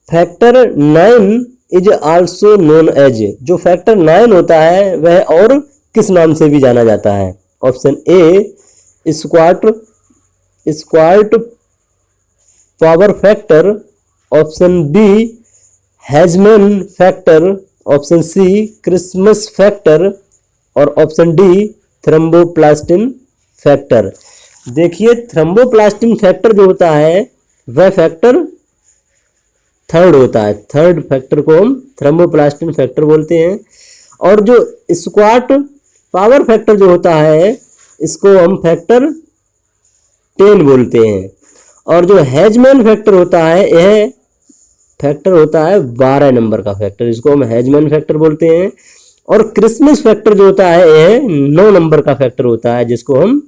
Factor 9 is also known as, जो factor 9 होता है वह और किस नाम से भी जाना जाता है? Option A Stuart Prower factor, option B Hageman factor, option C Christmas factor और ऑप्शन डी थ्रोम्बोप्लास्टिन फैक्टर। देखिए थ्रोम्बोप्लास्टिन फैक्टर जो होता है वह फैक्टर थर्ड होता है, थर्ड फैक्टर को हम थ्रोम्बोप्लास्टिन फैक्टर बोलते हैं। और जो स्क्वाट पावर फैक्टर जो होता है इसको हम फैक्टर 10 बोलते हैं। और जो हेजमैन फैक्टर होता है यह फैक्टर होता है 12 नंबर का फैक्टर, इसको हम हेजमैन फैक्टर बोलते हैं। और क्रिसमस फैक्टर जो होता है यह 9 नंबर का फैक्टर होता है, जिसको हम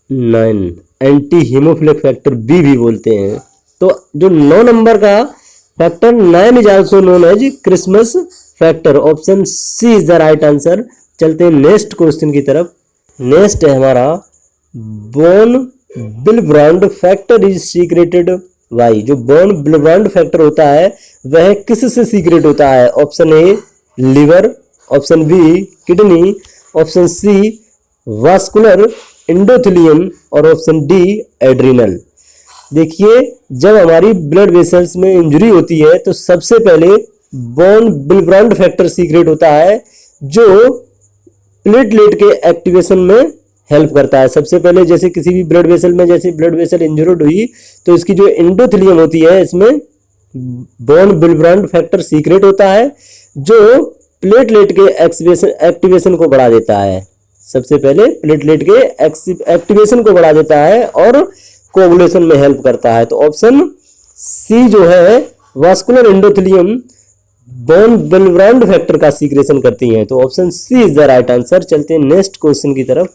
9 एंटी हीमोफिलिक फैक्टर बी भी बोलते हैं। तो जो 9 नंबर का factor 9 is also known as Christmas factor, option C is the right answer. चलते हैं नेक्स्ट क्वेश्चन की तरफ। नेक्स्ट है हमारा von Willebrand factor is secreted by. जो बोन विल्ब्रांड फैक्टर होता है वह किस से सीक्रेट होता है? Option A liver, option B kidney, option C vascular endothelium और ऑप्शन डी एड्रिनल। देखिए जब हमारी ब्लड वेसल्स में इंजरी होती है तो सबसे पहले बोन विल्ब्रांड फैक्टर सीक्रेट होता है, जो प्लेटलेट के एक्टिवेशन में हेल्प करता है। सबसे पहले जैसे किसी भी ब्लड वेसल में, जैसे ब्लड वेसल इंजर्ड हुई तो इसकी जो एंडोथेलियम होती है इसमें बोन विल्ब्रांड फैक्टर सीक्रेट होता है, जो प्लेटलेट के एक्टिवेशन को बढ़ा देता है। सबसे पहले प्लेटलेट के एक्टिवेशन को बढ़ा देता है और कोगुलेशन में हेल्प करता है। तो ऑप्शन सी जो है vascular endothelium von Willebrand factor का सीक्रेशन करती हैं। तो option C is the right answer. चलते हैं नेक्स्ट क्वेश्चन की तरफ।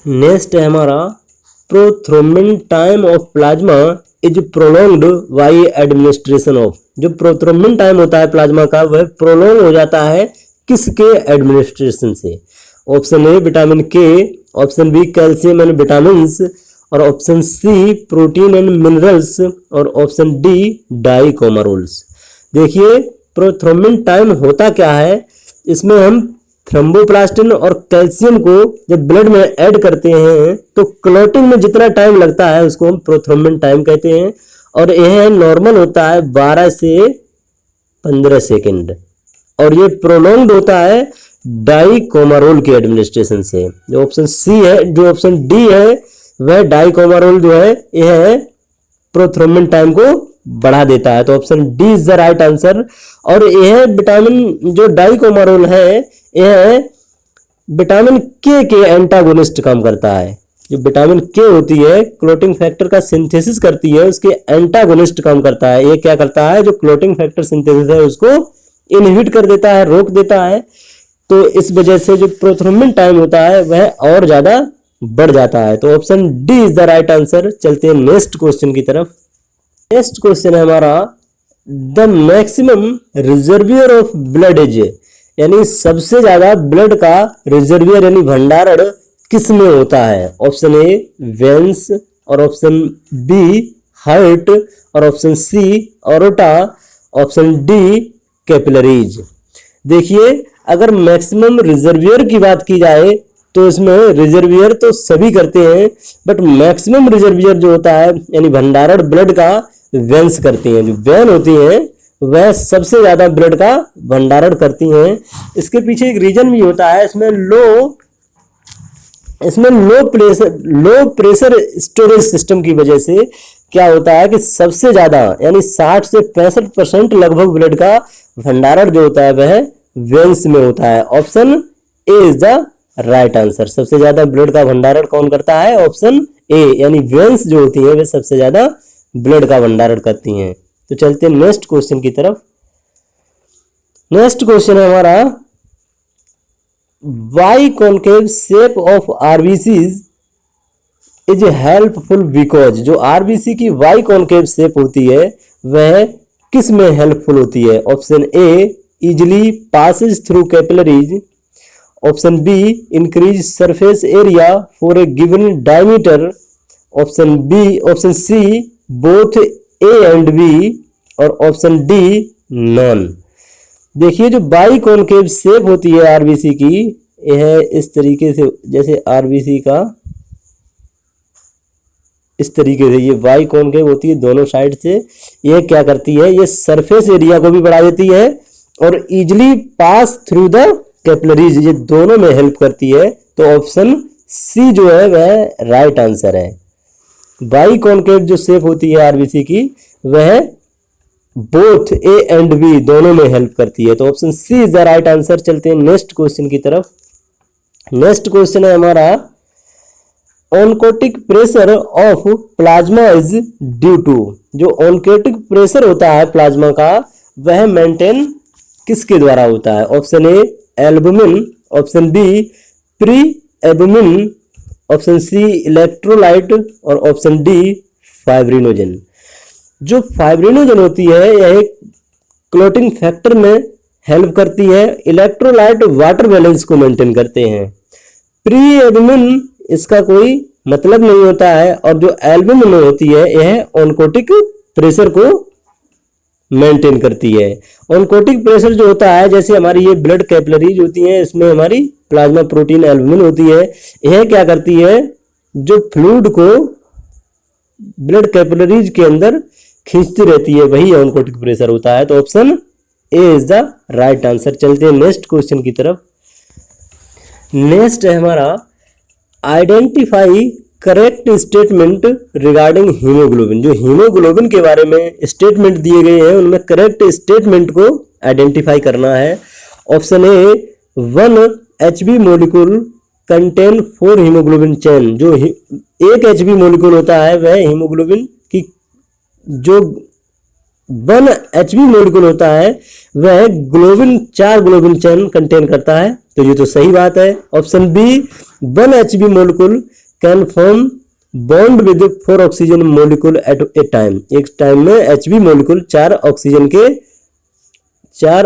नेक्स्ट है हमारा prothrombin time of plasma is prolonged by administration of. जो प्रोथ्रोम्बिन टाइम होता है प्लाज्मा का वह प्रोलॉन्ग हो जाता है किसके एडमिनिस्ट्रेशन से? Option A vitamin K, option B calcium and vitamins और option C protein and minerals और ऑप्शन डी डाइकोमारोल्स। देखिए प्रोथ्रोम्बिन टाइम होता क्या है, इसमें हम थ्रोम्बोप्लास्टिन और कैल्शियम को जब ब्लड में ऐड करते हैं तो क्लॉटिंग में जितना टाइम लगता है उसको हम प्रोथ्रोम्बिन टाइम कहते हैं। और यह नॉर्मल होता है 12 से 15 सेकेंड और ये प्रोलॉन्ग्ड होता है डाइकोमारोल के एडमिनिस्ट्रेशन से। जो ऑप्शन सी है, जो ऑप्शन डी है वह डाइकोमारोल जो है यह प्रोथ्रोम्बिन टाइम को बढ़ा देता है। तो option D is the right answer. और यह विटामिन जो डाइकोमारोल है यह विटामिन के एंटागोनिस्ट काम करता है। जो विटामिन के होती है क्लोटिंग फैक्टर का सिंथेसिस करती है, उसके एंटागोनिस्ट काम करता है। ये क्या करता है, जो क्लोटिंग फैक्टर सिंथेसिस है उसको इनहिबिट कर देता है, रोक देता है। तो इस वजह से जो प्रोथ्रोम्बिन टाइम होता है वह और ज्यादा बढ़ जाता है। तो option D is the right answer. चलते हैं नेक्स्ट क्वेश्चन की तरफ। नेक्स्ट क्वेश्चन है हमारा the maximum reservoir of blood is, यानी सबसे ज्यादा ब्लड का रिजर्वियर यानी भंडारण किस में होता है? ऑप्शन ए वेन्स और ऑप्शन बी हार्ट और option C aorta, option D capillaries. देखिए अगर मैक्सिमम रिजर्वियर की बात की जाए तो इसमें रिजर्वियर तो सभी करते हैं, बट मैक्सिमम रिजर्वियर जो होता है यानी भंडारण ब्लड का वेन्स करती हैं। जो वेन होती हैं वह सबसे ज्यादा ब्लड का भंडारण करती हैं। इसके पीछे एक रीजन भी होता है, इसमें लो प्रेशर स्टोरेज सिस्टम की वजह से क्या होता है कि सबसे ज्यादा यानी 60 से 65% लगभग ब्लड का भंडारण जो होता है वह वेन्स में होता है। Option A is the right answer. सबसे ज्यादा ब्लड का भंडारण कौन करता है? ऑप्शन ए यानी वेन्स जो होती है वे सबसे ज्यादा ब्लड का भंडारण करती हैं। तो चलते हैं नेक्स्ट क्वेश्चन की तरफ। नेक्स्ट क्वेश्चन है हमारा biconcave shape of RBCs is helpful because. जो आरबीसी की वाई कॉन्केव शेप होती है वह किस में हेल्पफुल होती है? Option A easily passes through capillaries, option B increase surface area for a given diameter, option C both A and B और ऑप्शन डी नॉन। देखिए जो बाई कॉनकेव शेप होती है आरबीसी की, यह इस तरीके से, जैसे आरबीसी का इस तरीके से ये बाई कॉनकेव होती है दोनों साइड से। ये क्या करती है, ये सरफेस एरिया को भी बढ़ा देती है और easily pass through the capillaries, ये दोनों में हेल्प करती है। तो ऑप्शन सी जो है वह राइट आंसर है। बाई कॉनकेव जो शेप होती है आरबीसी की, वह बोथ ए एंड बी दोनों में हेल्प करती है। तो option C is the right answer. चलते हैं नेक्स्ट क्वेश्चन की तरफ। नेक्स्ट क्वेश्चन है हमारा, oncotic pressure of plasma is due to. जो ऑनकोटिक प्रेशर होता है प्लाज्मा का, वह मेंटेन किसके द्वारा होता है? Option A albumin, option B pre albumin, option C electrolyte और ऑप्शन डी फाइब्रिनोजन। जो फाइब्रिनोजन होती है यह एक क्लोटिंग फैक्टर में हेल्प करती है। इलेक्ट्रोलाइट वाटर बैलेंस को मेंटेन करते हैं। प्री एल्बुमिन इसका कोई मतलब नहीं होता है, और जो एल्बुमिन होती है यह ऑनकोटिक प्रेशर को मेंटेन करती है। ऑनकोटिक प्रेशर जो होता है, जैसे हमारी ये ब्लड कैपिलरीज होती हैं, इसमें हमारी प्लाज्मा प्रोटीन एल्बुमिन होती है। यह क्या करती है, जो फ्लूइड को ब्लड कैपिलरीज के अंदर खींचती रहती है, वही ऑनकोटिक प्रेशर होता है। तो option A is the right answer. चलते हैं नेक्स्ट क्वेश्चन की तरफ। नेक्स्ट है हमारा, identify correct statement regarding haemoglobin. जो हीमोग्लोबिन के बारे में स्टेटमेंट दिए गए हैं, उनमें करेक्ट स्टेटमेंट को आइडेंटिफाई करना है। ऑप्शन ए 1 HB molecule contain 4 haemoglobin chain. जो एक HB मोलिक्यूल होता है वह हीमोग्लोबिन की, जो 1 HB मोलिक्यूल होता है वह ग्लोबिन 4 ग्लोबिन चेन कंटेन करता है। तो ये तो सही बात है। Option B 1 HB molecule can form bond with 4 oxygen molecule at a time. एक टाइम में HB मोलिक्यूल 4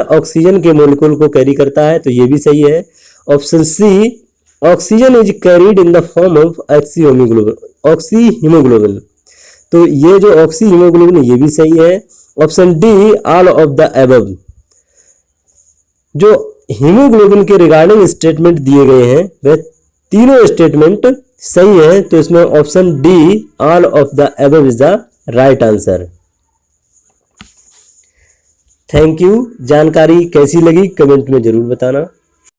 ऑक्सीजन के मोलिक्यूल को कैरी करता है। तो ये भी सही है। Option C oxygen is carried in the form of oxyhaemoglobin. तो ये जो ऑक्सी हीमोग्लोबिन ये भी सही है। Option D all of the above. जो हीमोग्लोबिन के रिगार्डिंग स्टेटमेंट दिए गए हैं वह तीनों स्टेटमेंट सही है। तो इसमें option D all of the above is the right answer. Thank you. जानकारी कैसी लगी कमेंट में जरूर बताना।